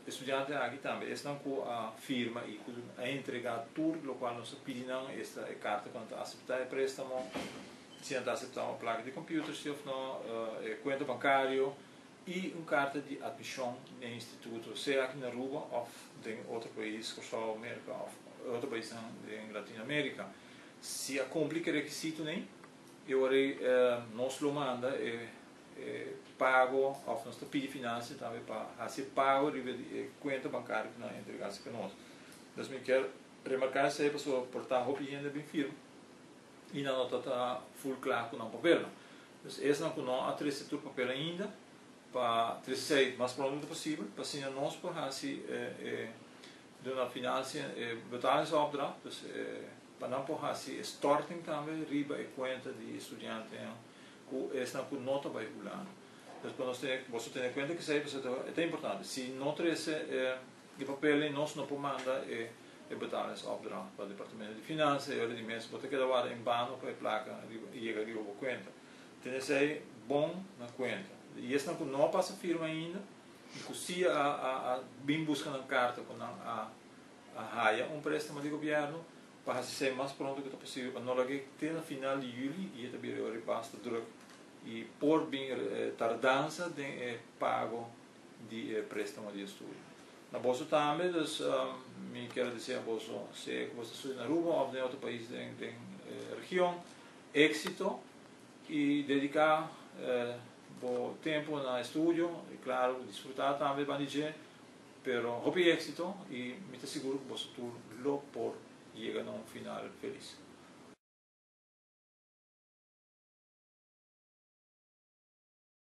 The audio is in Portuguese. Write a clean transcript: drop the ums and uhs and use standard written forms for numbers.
Estudiante aqui também, esta não a firma e a entregar tudo o qual nós pedimos esta carta quando aceitar o préstamo, se não aceitar uma placa de computador, se não conta bancário e uma carta de admissão no instituto, seja aqui na Aruba ou em outro país, como América ou outro país em Latinoamérica. Se a complica requisito nem, eu nós lo manda pago of nossa pedi finanças também para fazer pago de conta bancária que não entregasse para nós. Então, eu quero remarcar se a pessoa portar roupa e bem firme e não está full claro com o papel. Então, esse não há três setores papel ainda para trazer o mais pronto possível para assim nós podemos de uma finança betalingsopdracht, dus para não fazer storting também riba e conta de estudante que essa nota vai pular. Então, você tem em conta que isso é importante. Se não tem esse papel, nós não podemos mandar betalingsopdracht para o departamento de finanças e de mensen moeten que dar em bano para a placa e chegar ali a conta. Então, isso é bom na conta. E esse não passa firma ainda. E se bem buscando a carta com a raia préstamo de governo para ser mais pronto que possível para não ter no final de julho e também o repasto druk e por bem tardança de pago de préstamo de estudo. Na bolsa também, me quero dizer a bolsa, se você estuda na Aruba ou em outro país da região, êxito e dedicar o tempo no estúdio, e claro, desfrutar também de dizer, pero hope êxito e me seguro que você tudo lo por chegar a um final feliz.